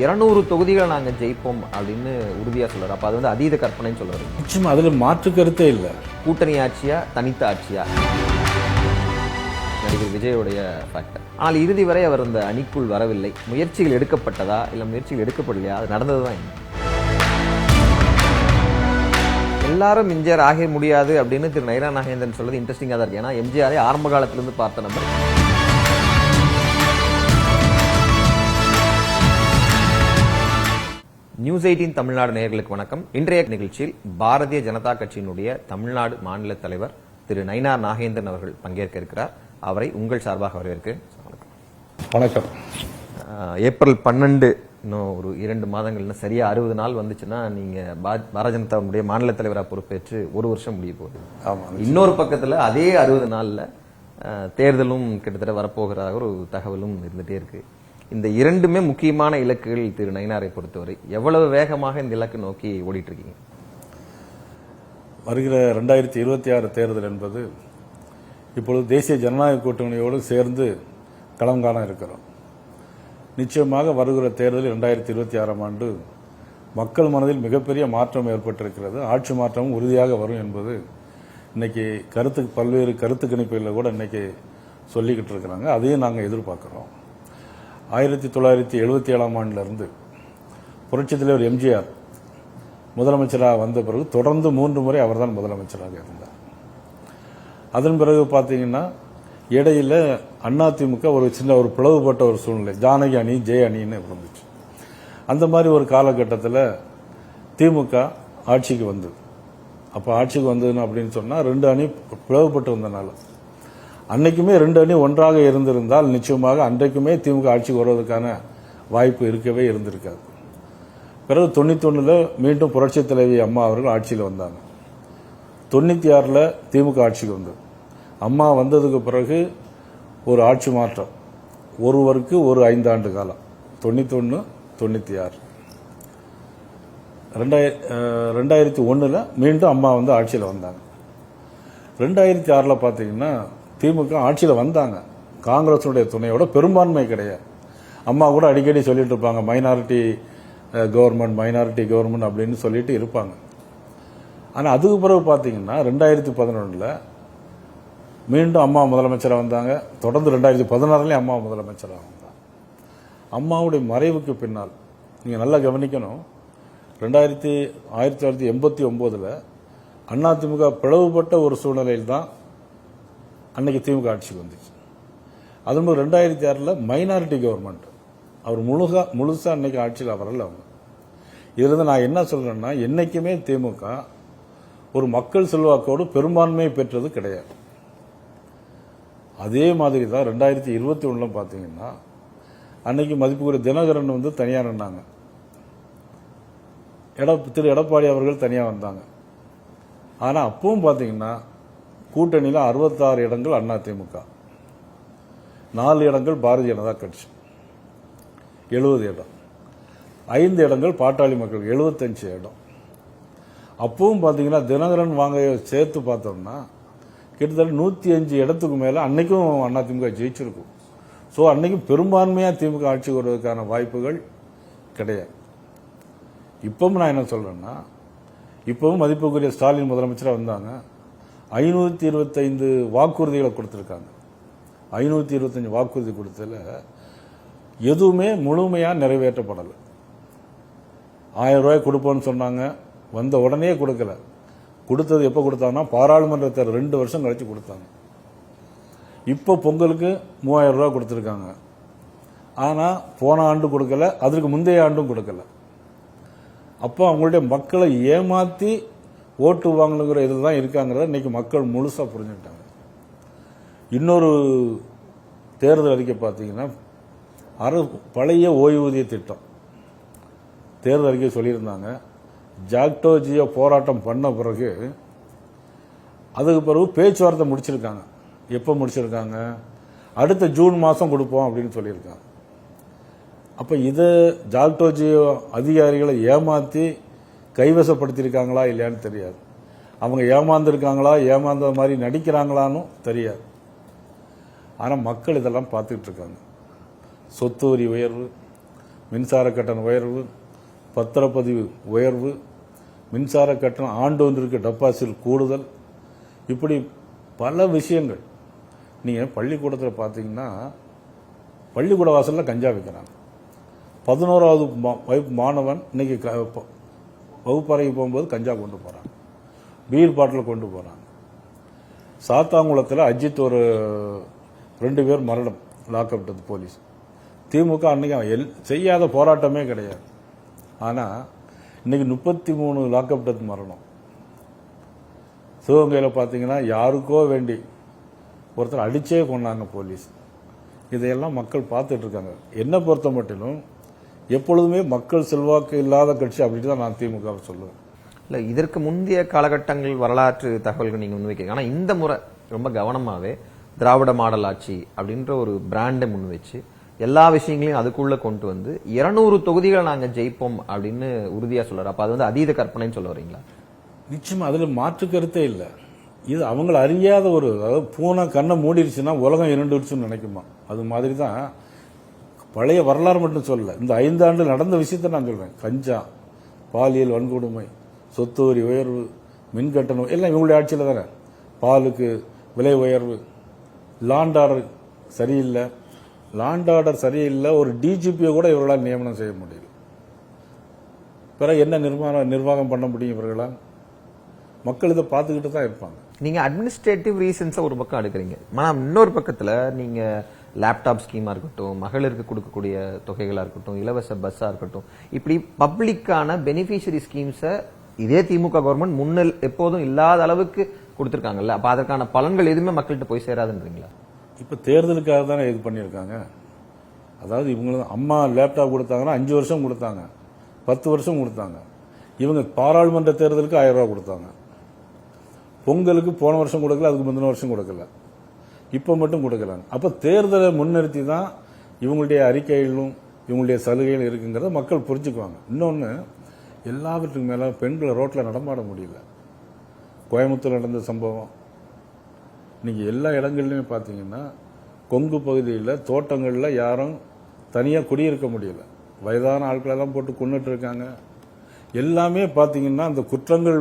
200 தொகுதிகளை நாங்க ஜெயிப்போம் அப்படின்னு உறுதியா சொல்றாரு. அப்ப அது வந்து அதீத கற்பனைன்னு சொல்றாரு. நிச்சயமா அதுல மாற்று கருத்தே இல்லை. கூட்டணி ஆட்சியா தனித்த ஆட்சியா நடிகர் விஜயோடைய ஃபேக்டர். ஆனால் இறுதி வரை அவர் அந்த அணிக்குள் வரவில்லை. முயற்சிகள் எடுக்கப்பட்டதா இல்ல முயற்சிகள் எடுக்கப்படலையா, அது நடந்ததுதான் என்ன? எல்லாரும் எம்ஜிஆர் ஆக முடியாது அப்படின்னு திரு நயினா நாகேந்திரன் சொல்றது இன்ட்ரெஸ்டிங்காக தான் இருக்கு. ஏன்னா எம்ஜிஆரை ஆரம்ப காலத்திலிருந்து பார்த்த நபர். நியூஸ் 18 தமிழ்நாடு நேயர்களுக்கு வணக்கம். இன்றைய நிகழ்ச்சியில் பாரதிய ஜனதா கட்சியினுடைய தமிழ்நாடு மாநில தலைவர் திரு நயினா நாகேந்திரன் அவர்கள் பங்கேற்க இருக்கிறார். அவரை உங்கள் சார்பாக வரவேற்கிறேன். வணக்கம். ஏப்ரல் 12 இன்னும் ஒரு 2 மாதங்கள், இன்னும் சரியா 60 நாள் வந்துச்சுன்னா நீங்க பாரதிய ஜனதாவுடைய மாநில தலைவராக பொறுப்பேற்று 1 வருஷம் முடிய போகுது. இன்னொரு பக்கத்துல அதே 60 நாள்ல தேர்தலும் கிட்டத்தட்ட வரப்போகிற ஒரு தகவலும் இருந்துட்டே இருக்கு. இந்த இரண்டுமே முக்கியமான இலக்குகள். திரு நயினாரை பொறுத்தவரை எவ்வளவு வேகமாக இந்த இலக்கு நோக்கி ஓடிட்டு இருக்கீங்க? வருகிற 2026 தேர்தல் என்பது இப்பொழுது தேசிய ஜனநாயக கூட்டணியோடு சேர்ந்து களம் காண இருக்கிறோம். நிச்சயமாக வருகிற தேர்தல் 2026ஆம் ஆண்டு மக்கள் மனதில் மிகப்பெரிய மாற்றம் ஏற்பட்டிருக்கிறது. ஆட்சி மாற்றமும் உறுதியாக வரும் என்பது இன்னைக்கு பல்வேறு கருத்து கணிப்புகளில் கூட இன்னைக்கு சொல்லிக்கிட்டு இருக்கிறாங்க. அதையும் நாங்கள் எதிர்பார்க்கிறோம். 1977ஆம் ஆண்டிலிருந்து புரட்சித் தலைவர் எம்ஜிஆர் முதலமைச்சராக வந்த பிறகு தொடர்ந்து 3 முறை அவர்தான் முதலமைச்சராக இருந்தார். அதன் பிறகு பார்த்தீங்கன்னா இடையில அதிமுக ஒரு பிளவுபட்ட ஒரு சூழ்நிலை, ஜானகி அணி ஜெய அணின்னு இருந்துச்சு. அந்த மாதிரி ஒரு காலகட்டத்தில் திமுக ஆட்சிக்கு வந்தது. அப்போ ஆட்சிக்கு வந்ததுன்னு அப்படின்னு சொன்னா 2 அணி பிளவுபட்டு வந்தனால, அன்னைக்குமே 2 அணி ஒன்றாக இருந்திருந்தால் நிச்சயமாக அன்றைக்குமே திமுக ஆட்சிக்கு வருவதற்கான வாய்ப்பு இருக்கவே இருந்திருக்காது. பிறகு 91ல் மீண்டும் புரட்சித் தலைவி அம்மா அவர்கள் ஆட்சியில் வந்தாங்க. 96ல் திமுக ஆட்சிக்கு வந்தது. அம்மா வந்ததுக்கு பிறகு ஒரு ஆட்சி மாற்றம், ஒருவருக்கு ஒரு 5 ஆண்டு காலம், 91 96. 2001ல் மீண்டும் அம்மா வந்து ஆட்சியில் வந்தாங்க. 2006ல் பார்த்தீங்கன்னா திமுக ஆட்சியில் வந்தாங்க. காங்கிரசுடைய துணையோட பெரும்பான்மை கிடையாது. அம்மா கூட அடிக்கடி சொல்லிட்டு இருப்பாங்க, மைனாரிட்டி கவர்மெண்ட் அப்படின்னு சொல்லிட்டு இருப்பாங்க. ஆனால் அதுக்கு பிறகு பார்த்தீங்கன்னா 2011ல் மீண்டும் அம்மா முதலமைச்சராக வந்தாங்க. தொடர்ந்து 2016லேயும் அம்மா முதலமைச்சராக வந்தாங்க. அம்மாவுடைய மறைவுக்கு பின்னால் நீங்கள் நல்லா கவனிக்கணும், 1989ல் அதிமுக பிளவுபட்ட ஒரு சூழ்நிலையில் தான் அன்னைக்கு திமுக ஆட்சிக்கு வந்துச்சு. அதன் 2006ல் மைனாரிட்டி கவர்மெண்ட், அவர் முழுசா அன்னைக்கு ஆட்சியில் வரல. அவங்க இதிலிருந்து நான் என்ன சொல்றேன்னா, என்னைக்குமே திமுக ஒரு மக்கள் செல்வாக்கோடு பெரும்பான்மையை பெற்றது கிடையாது. அதே மாதிரி தான் 2021 பார்த்தீங்கன்னா அன்னைக்கு மதிப்புக்குரிய தினகரன் வந்து தனியா நின்னாங்க, திரு எடப்பாடி அவர்கள் தனியா வந்தாங்க. ஆனா அப்பவும் பார்த்தீங்கன்னா கூட்டணியில் 66 இடங்கள் அதிமுக, 4 இடங்கள் பாரதிய ஜனதா கட்சி, 70 இடம், 5 இடங்கள் பாட்டாளி மக்கள், 75 இடம். அப்பவும் பார்த்தீங்கன்னா தினகரன் வாங்க சேர்த்து பார்த்தோம்னா கிட்டத்தட்ட 105 இடத்துக்கு மேல அன்னைக்கும் அதிமுக ஜெயிச்சிருக்கும். ஸோ அன்னைக்கும் பெரும்பான்மையா திமுக ஆட்சிக்கு வருவதற்கான வாய்ப்புகள் கிடையாது. இப்பவும் நான் என்ன சொல்றேன்னா, இப்பவும் மதிப்புக்குரிய ஸ்டாலின் முதலமைச்சராக வந்தாங்க, 525 வாக்குறுதிகளை கொடுத்திருக்காங்க. 525 வாக்குறுதி கொடுத்ததுல எதுவுமே முழுமையா நிறைவேற்றப்படலை. 1000 ரூபாய் கொடுப்போம்னு சொன்னாங்க, வந்த உடனே கொடுக்கல. கொடுத்தது எப்ப கொடுத்தாங்கன்னா பாராளுமன்றத்தை 2 வருஷம் கழிச்சு கொடுத்தாங்க. இப்போ பொங்கலுக்கு 3000 ரூபாய் கொடுத்திருக்காங்க. ஆனா போன ஆண்டு கொடுக்கல, அதற்கு முந்தைய ஆண்டும் கொடுக்கல. அப்போ அவங்களுடைய மக்களை ஏமாத்தி ஓட்டு வாங்கணுங்கிற இதில் தான் இருக்காங்கிறத இன்னைக்கு மக்கள் முழுசா புரிஞ்சுக்கிட்டாங்க. இன்னொரு தேர்தல் அறிக்கை பார்த்தீங்கன்னா பழைய ஓய்வூதிய திட்டம் தேர்தல் அறிக்கை சொல்லியிருந்தாங்க. ஜாக்டோ ஜியோ போராட்டம் பண்ண பிறகு அதுக்கு பிறகு பேச்சுவார்த்தை முடிச்சிருக்காங்க. எப்போ முடிச்சிருக்காங்க? அடுத்த ஜூன் மாதம் கொடுப்போம் அப்படின்னு சொல்லியிருக்காங்க. அப்ப இது ஜாக்டோ ஜியோ அதிகாரிகளை ஏமாத்தி கைவசப்படுத்தியிருக்காங்களா இல்லையான்னு தெரியாது. அவங்க ஏமாந்துருக்காங்களா, ஏமாந்த மாதிரி நடிக்கிறாங்களான்னு தெரியாது. ஆனா மக்கள் இதெல்லாம் பார்த்துட்டு இருக்காங்க. சொத்து வரி உயர்வு, மின்சார கட்டண உயர்வு, பத்திரப்பதிவு உயர்வு, மின்சார கட்டணம் ஆண்டொன்றிற்கு டெபாசிட் கூடுதல், இப்படி பல விஷயங்கள். நீங்கள் பள்ளிக்கூடத்தில் பார்த்தீங்கன்னா பள்ளிக்கூட வாசலில் கஞ்சா விற்கிறாங்க. 11வது வகுப்பு மாணவன் இன்னைக்கு வகுப்பறைக்கு போகும்போது கஞ்சா கொண்டு போகிறாங்க, பீர் பாட்டில் கொண்டு போகிறாங்க. சாத்தாங்குளத்தில் அஜித் ஒரு 2 பேர் மரணம், லாக்அப் போலீஸ். திமுக அன்னைக்கு செய்யாத போராட்டமே கிடையாது. ஆனால் இன்னைக்கு 33 லாக்அப் டெத் மரணம். சிவகங்கையில் பார்த்தீங்கன்னா யாருக்கோ வேண்டி ஒருத்தர் அடிச்சே கொண்டாங்க போலீஸ். இதையெல்லாம் மக்கள் பார்த்துட்டு இருக்காங்க. என்னை பொறுத்த மட்டிலும் எப்பொழுதுமே மக்கள் செல்வாக்கு இல்லாத கட்சி அப்படின்னு தான் நான் திமுகவை சொல்லுவேன். இல்லை, இதற்கு முந்தைய காலகட்டங்கள் வரலாற்று தகவல்கள் நீங்கள் முன்வைக்கிறீங்க. ஆனால் இந்த முறை ரொம்ப கவனமாகவே திராவிட மாடல் ஆட்சி அப்படின்ற ஒரு பிராண்டை முன் வச்சு எல்லா விஷயங்களையும் அதுக்குள்ள கொண்டு வந்து 200 தொகுதிகளை நாங்கள் ஜெயிப்போம் அப்படின்னு உறுதியாக சொல்றாரு. அப்போ அது வந்து அதீத கற்பனைன்னு சொல்ல வரீங்களா? நிச்சயமா அதில் மாற்று கருத்தே இல்லை. இது அவங்களை அறியாத ஒரு, அதாவது பூனை கண்ணை மூடிடுச்சுன்னா உலகம் இருண்டுடுச்சுன்னு நினைக்குமா, அது மாதிரி தான். பழைய வரலாறு மட்டும் சொல்லல, இந்த 5 ஆண்டு நடந்த விஷயத்தை நான் சொல்றேன். கஞ்சா, பாலியல் வன்கொடுமை, சொத்து வரி உயர்வு, மின் கட்டணம் எல்லாம் இவங்களுடைய ஆட்சியில் தானே. பாலுக்கு விலை உயர்வு, லாண்ட் ஆர்டர் சரியில்லை. லாண்ட் ஆர்டர் சரியில்லை, ஒரு டிஜிபியை கூட இவர்களால் நியமனம் செய்ய முடியல. பிறகு என்ன நிர்வாகம் பண்ண முடியும் இவர்களால்? மக்கள் இதை பார்த்துக்கிட்டு தான் இருப்பாங்க. நீங்க அட்மினிஸ்ட்ரேட்டிவ் ரீசன்ஸை ஒரு பக்கம் எடுக்கிறீங்க, ஆனால் இன்னொரு பக்கத்துல நீங்க லேப்டாப் ஸ்கீமா இருக்கட்டும், மகளிருக்கு கொடுக்கக்கூடிய தொகைகளா இருக்கட்டும், இலவச பஸ்ஸா இருக்கட்டும், இப்படி பப்ளிக்கான பெனிஃபிஷரி ஸ்கீம்ஸை இதே திமுக கவர்மெண்ட் முன்னில் எப்போதும் இல்லாத அளவுக்கு கொடுத்திருக்காங்கல்ல. அப்ப அதற்கான பலன்கள் எதுவுமே மக்கள்கிட்ட போய் சேராதுன்றீங்களா? இப்ப தேர்தலுக்காக தானே இது பண்ணியிருக்காங்க. அதாவது இவங்க அம்மா லேப்டாப் கொடுத்தாங்கன்னா 5 வருஷம் கொடுத்தாங்க, 10 வருஷம் கொடுத்தாங்க. இவங்க பாராளுமன்ற தேர்தலுக்கு 1000 ரூபாய் கொடுத்தாங்க. பொங்கலுக்கு போன வருஷம் கொடுக்கல, அதுக்கு முந்தின வருஷம் கொடுக்கல, இப்ப மட்டும் கொடுக்கறாங்க. அப்ப தேர்தலை முன்னிறுத்தி தான் இவங்களுடைய அறிக்கைகளும் இவங்களுடைய சலுகைகள் இருக்குங்கிறத மக்கள் புரிஞ்சுக்குவாங்க. இன்னொன்னு, எல்லாவற்றுக்கும் மேல பெண்களை ரோட்ல நடமாட முடியல. கோயம்புத்தூர் நடந்த சம்பவம், நீங்க எல்லா இடங்கள்லயுமே பாத்தீங்கன்னா கொங்கு பகுதியில் தோட்டங்கள்ல யாரும் தனியா குடியிருக்க முடியல. வயதான ஆட்களெல்லாம் போட்டு கொண்டுட்டு இருக்காங்க. எல்லாமே பாத்தீங்கன்னா அந்த குற்றங்கள்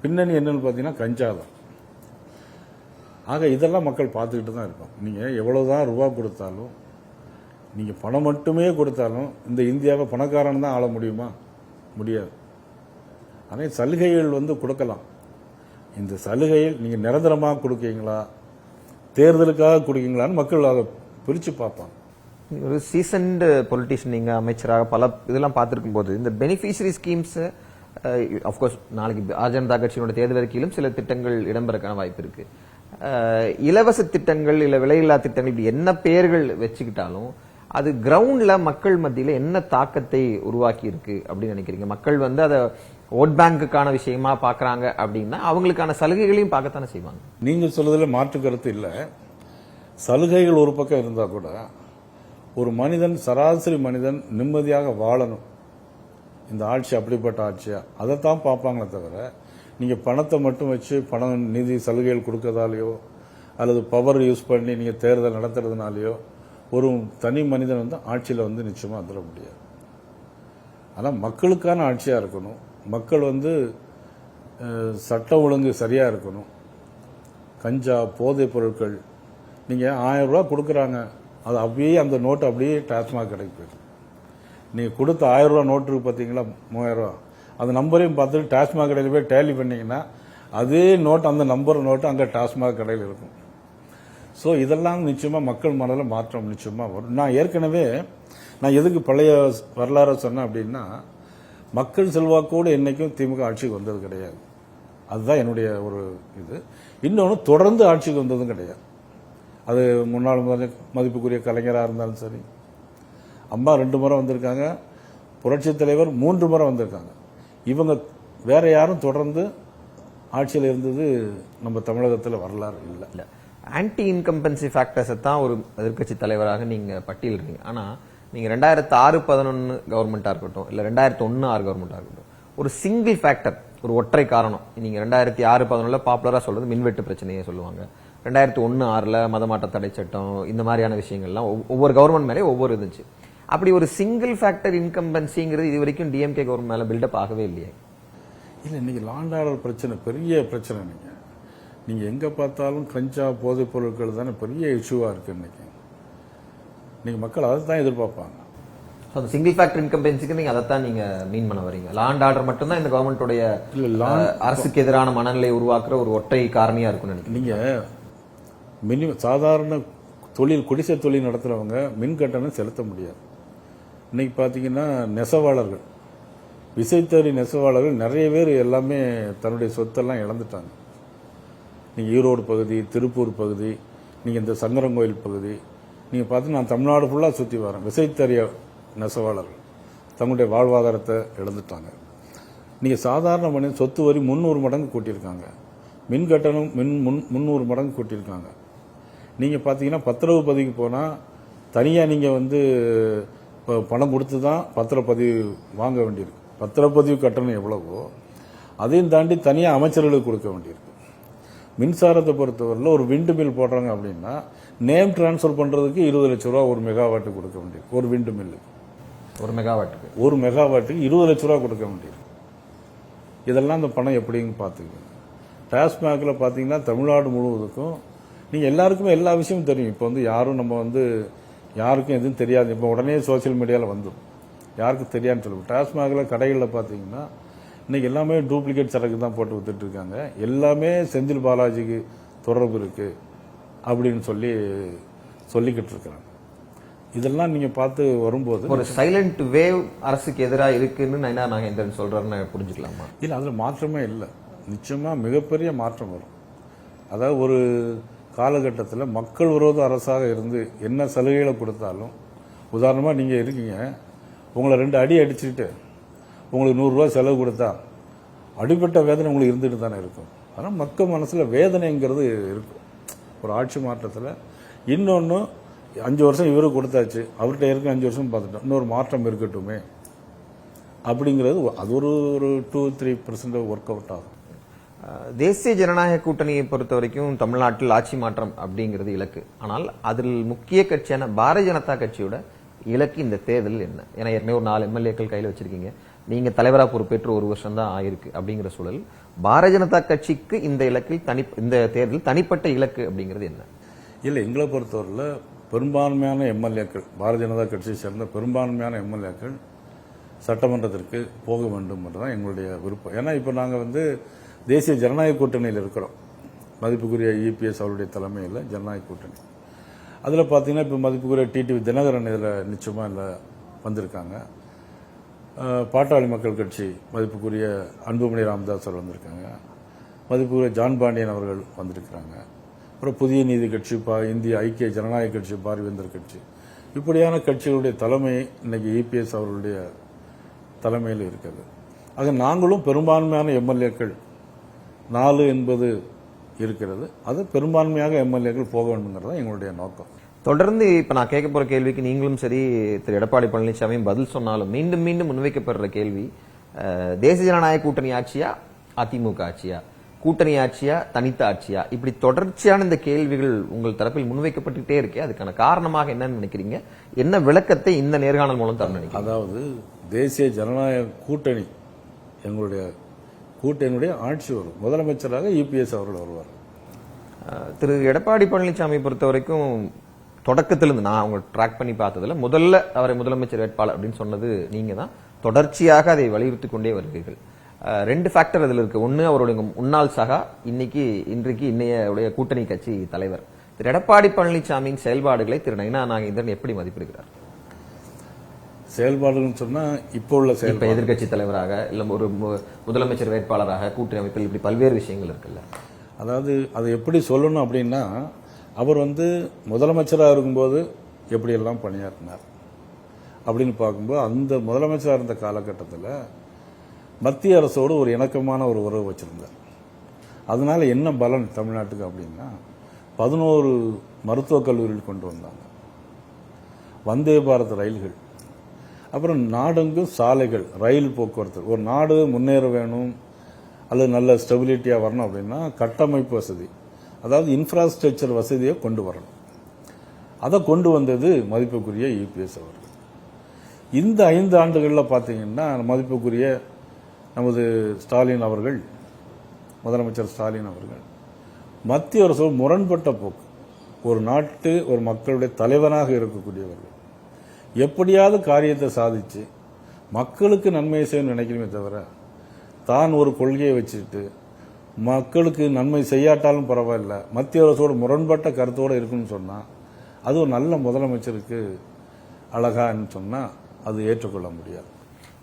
பின்னணி என்னன்னு பாத்தீங்கன்னா கஞ்சா தான். ஆக இதெல்லாம் மக்கள் பார்த்துக்கிட்டு தான் இருப்பாங்க. நீங்க எவ்வளவுதான் ரூபா கொடுத்தாலும், நீங்க பணம் மட்டுமே கொடுத்தாலும் இந்த இந்தியாவை பணக்காரன் தான் ஆள முடியுமா? முடியாது. ஆனால் சலுகைகள் கொடுக்கலாம். இந்த சலுகையில் நீங்க நிரந்தரமாக கொடுக்கீங்களா, தேர்தலுக்காக கொடுக்கீங்களான்னு மக்கள் அதை பிரிச்சு பார்ப்பாங்க. ஒரு சீசன்டு பொலிட்டிஷியன், நீங்க அமைச்சராக பல இதெல்லாம் பார்த்திருக்கும் போது இந்த பெனிஃபிஷரி ஸ்கீம்ஸ் அப்கோர்ஸ் நாளைக்கு பாரதிய ஜனதா கட்சியினுடைய தேர்தல் அறிக்கையிலும் சில திட்டங்கள் இடம்பெறக்கான வாய்ப்பு இருக்கு. இலவச திட்டங்கள் இல்ல விலையில்லா திட்டங்கள், இப்படி என்ன பெயர்கள் வச்சுக்கிட்டாலும் அது கிரவுண்ட்ல மக்கள் மத்தியில என்ன தாக்கத்தை உருவாக்கி இருக்கு அப்படின்னு நினைக்கிறீங்க? மக்கள் அதை ஓட் பேங்குக்கான விஷயமா பாக்குறாங்க அப்படின்னா அவங்களுக்கான சலுகைகளையும் பார்க்கத்தானே செய்வாங்க. நீங்க சொல்றதுல மாற்று கருத்து இல்ல. சலுகைகள் ஒரு பக்கம் இருந்தா கூட ஒரு மனிதன், சராசரி மனிதன் நிம்மதியாக வாழணும். இந்த ஆட்சி அப்படிப்பட்ட ஆட்சியா, அதைத்தான் பார்ப்பாங்களே தவிர நீங்க பணத்தை மட்டும் வச்சு பணம் நிதி சலுகைகள் கொடுக்கறதாலேயோ அல்லது பவர் யூஸ் பண்ணி நீங்க தேர்தல் நடத்துறதுனாலயோ ஒரு தனி மனிதன் ஆட்சியில நிச்சயமா வந்துட முடியாது. ஆனா மக்களுக்கான ஆட்சியா இருக்கணும். மக்கள் சட்ட ஒழுங்கு சரியா இருக்கணும். கஞ்சா, போதைப் பொருட்கள், நீங்க 1000 ரூபாய் கொடுக்கறாங்க, அது அப்படியே அந்த நோட்டு அப்படியே டாஸ்மாக் கடைக்கு போயிடும். நீங்க கொடுத்த 1000 ரூபாய் நோட்டு இருக்கு பாத்தீங்களா, 3000 ரூபாய், அந்த நம்பரையும் பார்த்துட்டு டாஸ்மாக் கடையில் போய் டேலி பண்ணீங்கன்னா அதே நோட்டு, அந்த நம்பர் நோட்டு அங்க டாஸ்மாக் கடையில் இருக்கும். ஸோ இதெல்லாம் நிச்சயமா மக்கள் மனதில் மாற்றம் நிச்சயமா வரும். நான் ஏற்கனவே எதுக்கு பழைய வரலாறு சொன்னேன் அப்படின்னா, மக்கள் செல்வாக்கோடு என்னைக்கும் திமுக ஆட்சிக்கு வந்தது கிடையாது. அதுதான் என்னுடைய ஒரு இது. இன்னொன்று, தொடர்ந்து ஆட்சிக்கு வந்ததும் கிடையாது. அது முன்னாள் மதிப்புக்குரிய கலைஞராக இருந்தாலும் சரி, அம்மா 2 முறை வந்திருக்காங்க, புரட்சித் தலைவர் 3 முறை வந்திருக்காங்க. இவங்க வேற யாரும் தொடர்ந்து ஆட்சியில் இருந்தது நம்ம தமிழகத்தில் வரலாறு இல்லை. ஆன்டி இன்கம்பன்சி ஃபேக்டர்ஸை தான் ஒரு எதிர்க்கட்சி தலைவராக நீங்க பட்டியலிடுறீங்க. ஆனா நீங்க 2006-11 கவர்மெண்டா இருக்கட்டும், இல்ல 2001-6 கவர்மெண்டா இருக்கட்டும், ஒரு சிங்கிள் ஃபேக்டர், ஒரு ஒற்றை காரணம், நீங்க 2006-11 பாப்புலரா சொல்றது மின்வெட்டு பிரச்சனையை சொல்லுவாங்க. 2001-6 மதமாற்ற தடை சட்டம், இந்த மாதிரியான விஷயங்கள்லாம் ஒவ்வொரு கவர்மெண்ட் மேலே ஒவ்வொரு இருந்துச்சு. அப்படி ஒரு சிங்கிள் ஃபேக்டர் இன்கம்பன்சிங்கிறது இது வரைக்கும் டிஎம்கே கவர்மெண்ட் மேல பில்டப் ஆகவே இல்லையே. இல்லை, இன்னைக்கு லாண்ட் ஆர்டர் பிரச்சனை பெரிய பிரச்சனை. நீங்க எங்க பார்த்தாலும் கஞ்சா போதைப் பொருட்கள் தானே பெரிய இஷ்யூவா இருக்கு. இன்னைக்கு மக்கள் அதை தான் எதிர்பார்ப்பாங்க. அந்த சிங்கிள் ஃபேக்டர் இன்கம்பன்சிக்கு நீங்க அதைத்தான் நீங்க மீன் பண்ண வரீங்க. லாண்ட் ஆர்டர் மட்டும்தான் இந்த கவர்மெண்டோடைய அரசுக்கு எதிரான மனநிலை உருவாக்குற ஒரு ஒற்றை காரணியா இருக்கும் நினைக்கிறேன். நீங்க மினிமம் சாதாரண தொழில் குடிசை தொழில் நடத்துறவங்க மின் கட்டணம் செலுத்த முடியாது. இன்னைக்கு பாத்தீங்கன்னா நெசவாளர்கள், விசைத்தறி நெசவாளர்கள் நிறைய பேர் எல்லாமே தன்னுடைய சொத்தெல்லாம் இழந்துட்டாங்க. நீங்க ஈரோடு பகுதி, திருப்பூர் பகுதி, நீங்க இந்த சங்கரங்கோயில் பகுதி, நீங்க பார்த்து நான் தமிழ்நாடு ஃபுல்லா சுத்தி வரேன். விசைத்தறிய நெசவாளர்கள் தங்களுடைய வாழ்வாதாரத்தை இழந்துட்டாங்க. நீங்க சாதாரண மனிதன் சொத்து வரி 300 மடங்கு கூட்டியிருக்காங்க. மின் கட்டணம் 300 மடங்கு கூட்டியிருக்காங்க. நீங்க பாத்தீங்கன்னா பத்திரவு பதிவுக்கு போனா தனியா நீங்க பணம் கொடுத்து தான் பத்திரப்பதிவு வாங்க வேண்டியிருக்கு. பத்திரப்பதிவு கட்டணம் எவ்வளவோ அதையும் தாண்டி தனியா அமைச்சர்களுக்கு கொடுக்க வேண்டியிருக்கு. மின்சாரத்தை பொறுத்தவரையில் ஒரு விண்டு மில் போடுறாங்க அப்படின்னா நேம் டிரான்ஸ்பர் பண்றதுக்கு 20 லட்சம் ரூபா ஒரு மெகாவாட்டு கொடுக்க வேண்டியிருக்கு. ஒரு விண்டு மில்லு ஒரு மெகாவாட்டுக்கு 20 லட்சம் ரூபா கொடுக்க வேண்டியிருக்கு. இதெல்லாம் அந்த பணம் எப்படின்னு பாத்துக்கோங்க. டாஸ்மாக்ல பாத்தீங்கன்னா தமிழ்நாடு முழுவதுக்கும் நீங்க எல்லாருக்குமே எல்லா விஷயமும் தெரியும். இப்போ யாரும் நம்ம யாருக்கும் எதுவும் தெரியாது. இப்போ உடனே சோசியல் மீடியாவில் வந்துடும், யாருக்கும் தெரியாதுன்னு சொல்லுவோம். டாஸ்மாக்ல கடைகளில் பார்த்தீங்கன்னா இன்னைக்கு எல்லாமே டூப்ளிகேட் சரக்கு தான் போட்டு வித்துட்டு இருக்காங்க. எல்லாமே செந்தில் பாலாஜிக்கு தொடர்பு இருக்கு அப்படின்னு சொல்லிக்கிட்டு இருக்கிறாங்க. இதெல்லாம் நீங்க பார்த்து வரும்போது ஒரு சைலண்ட் வேவ் அரசுக்கு எதிராக இருக்குன்னு நயினா நாகேந்திரன் சொல்றாருன்னு புரிஞ்சுக்கலாமா? இல்ல, அதுல மாற்றமே இல்லை. நிச்சயமா மிகப்பெரிய மாற்றம் வரும். அதாவது ஒரு காலகட்டத்தில் மக்கள் விரோத அரசாக இருந்து என்ன சலுகைகளை கொடுத்தாலும், உதாரணமா நீங்க இருக்கீங்க, உங்களை 2 அடி அடிச்சுட்டு உங்களுக்கு 100 ரூபாய் செலவு கொடுத்தா அடிப்பட்ட வேதனை உங்களுக்கு இருந்துட்டு தானே இருக்கும். ஆனால் மக்கள் மனசுல வேதனைங்கிறது இருக்கும் ஒரு ஆட்சி மாற்றத்தில். இன்னொன்னு 5 வருஷம் இவருக்கு கொடுத்தாச்சு, அவர்கிட்ட இருக்க 5 வருஷம் பார்த்துட்டோம், இன்னொரு மாற்றம் இருக்கட்டுமே அப்படிங்கிறது அது ஒரு 2-3% ஒர்க் அவுட் ஆகும். தேசிய ஜனநாயக கூட்டணியை பொறுத்த வரைக்கும் தமிழ்நாட்டில் ஆட்சி மாற்றம் அப்படிங்கிறது இலக்கு. ஆனால் அதில் முக்கிய கட்சியான பாரதிய ஜனதா கட்சியோட இலக்கு இந்த தேர்தல் என்ன? ஏன்னா ஏற்கனவே ஒரு 4 எம்எல்ஏக்கள் கையில் வச்சிருக்கீங்க. நீங்க தலைவராக பொறுப்பேற்று 1 வருஷம் தான் ஆயிருக்கு. அப்படிங்கிற சூழல் பாரதிய ஜனதா கட்சிக்கு இந்த இலக்கில் இந்த தேர்தல் தனிப்பட்ட இலக்கு அப்படிங்கிறது என்ன? இல்லை, எங்களை பொறுத்தவரையில் பெரும்பான்மையான எம்எல்ஏக்கள், பாரதிய ஜனதா கட்சியை சேர்ந்த பெரும்பான்மையான எம்எல்ஏக்கள் சட்டமன்றத்திற்கு போக வேண்டும் என்றுதான் எங்களுடைய விருப்பம். ஏன்னா இப்போ நாங்கள் தேசிய ஜனநாயக கூட்டணியில் இருக்கிறோம். மதிப்புக்குரிய இபிஎஸ் அவருடைய தலைமையில் ஜனநாயக கூட்டணி. அதில் பார்த்தீங்கன்னா இப்போ மதிப்புக்குரிய டிடிவி தினகரன் இதில் நிச்சயமாக வந்திருக்காங்க. பாட்டாளி மக்கள் கட்சி மதிப்புக்குரிய அன்புமணி ராமதாஸ் அவர் வந்திருக்காங்க. மதிப்புக்குரிய ஜான் பாண்டியன் அவர்கள் வந்திருக்கிறாங்க. அப்புறம் புதிய நீதி கட்சி, இந்திய ஐக்கிய ஜனநாயக கட்சி, பார்வேந்தர் கட்சி, இப்படியான கட்சிகளுடைய தலைமை இன்னைக்கு இபிஎஸ் அவர்களுடைய தலைமையில் இருக்கிறது. ஆக நாங்களும் பெரும்பான்மையான எம்எல்ஏக்கள் 4 என்பது இருக்கிறது. அது பெரும்பான்மையாக எம்எல்ஏக்கள் போக வேண்டும்ங்கிறது எங்களுடைய நோக்கம். தொடர்ந்து இப்ப நான் கேட்க போற கேள்விக்கு நீங்களும் சரி திரு எடப்பாடி பழனிசாமியும் பதில் சொன்னாலும் மீண்டும் மீண்டும் முன்வைக்கப்படுற கேள்வி, தேசிய ஜனநாயக கூட்டணி ஆட்சியா அதிமுக ஆட்சியா, கூட்டணி ஆட்சியா தனித்த ஆட்சியா, இப்படி தொடர்ச்சியான இந்த கேள்விகள் உங்கள் தரப்பில் முன்வைக்கப்பட்டுட்டே இருக்கே, அதுக்கான காரணமாக என்னன்னு நினைக்கிறீங்க? என்ன விளக்கத்தை இந்த நேர்காணல் மூலம் தர நினைக்கிறீங்க? அதாவது தேசிய ஜனநாயக கூட்டணி எங்களுடைய கூட்டணியுடைய ஆட்சி வரும். முதலமைச்சராக இபிஎஸ் அவர்கள் வருவார். திரு எடப்பாடி பழனிசாமி பொறுத்த வரைக்கும் தொடக்கத்திலிருந்து நான் அவங்க ட்ராக் பண்ணி பார்த்ததுல முதல்ல அவரை முதலமைச்சர் வேட்பாளர் அப்படின்னு சொன்னது நீங்க தான். தொடர்ச்சியாக அதை வலியுறுத்தி கொண்டே வருகிறீர்கள். 2 ஃபேக்டர் அதுல இருக்கு. ஒன்னு அவருடைய முன்னாள் சகா, இன்றைக்கு இன்னைய கூட்டணி கட்சி தலைவர். திரு எடப்பாடி பழனிசாமியின் செயல்பாடுகளை திரு நயினா நாகேந்திரன் எப்படி மதிப்பிடுகிறார்? செயல்பாடுன்னு சொன்னா இப்போ உள்ள செயல்பாடு, எதிர்கட்சி தலைவராக இல்ல ஒரு முதலமைச்சர் வேட்பாளராக கூட்டணி அமைப்பில் இப்படி பல்வேறு விஷயங்கள் இருக்குல்ல. அதாவது அதை எப்படி சொல்லணும் அப்படின்னா, அவர் முதலமைச்சராக இருக்கும்போது எப்படியெல்லாம் பணியாற்றினார் அப்படின்னு பார்க்கும்போது, அந்த முதலமைச்சராக இருந்த காலகட்டத்தில் மத்திய அரசோடு ஒரு இணக்கமான ஒரு உறவு வச்சிருந்தார். அதனால என்ன பலன் தமிழ்நாட்டுக்கு அப்படின்னா, 11 மருத்துவக் கல்லூரிகள் கொண்டு வந்தாங்க, வந்தே பாரத் ரயில்கள், அப்புறம் நாடெங்கும் சாலைகள், ரயில் போக்குவரத்து. ஒரு நாடு முன்னேற வேணும் அல்லது நல்ல ஸ்டெபிலிட்டியா வரணும் அப்படின்னா கட்டமைப்பு வசதி, அதாவது இன்ஃப்ராஸ்ட்ரக்சர் வசதியை கொண்டு வரணும். அதை கொண்டு வந்தது மதிப்புக்குரிய இபிஎஸ் அவர்கள். இந்த 5 ஆண்டுகளில் பார்த்தீங்கன்னா மதிப்புக்குரிய நமது ஸ்டாலின் அவர்கள், முதலமைச்சர் ஸ்டாலின் அவர்கள் மத்திய அரசு முரண்பட்ட போக்கு, ஒரு நாட்டு ஒரு மக்களுடைய தலைவனாக இருக்கக்கூடியவர்கள் எப்படியாவது காரியத்தை சாதிச்சு மக்களுக்கு நன்மை செய்யணும்னு நினைக்கிறமே தவிர, தான் ஒரு கொள்கையை வச்சுட்டு மக்களுக்கு நன்மை செய்யாட்டாலும் பரவாயில்ல, மத்திய அரசோட முரண்பட்ட கருத்தோடு இருக்குன்னு சொன்னா அது ஒரு நல்ல முதலமைச்சருக்கு அழகான்னு சொன்னா அது ஏற்றுக்கொள்ள முடியாது.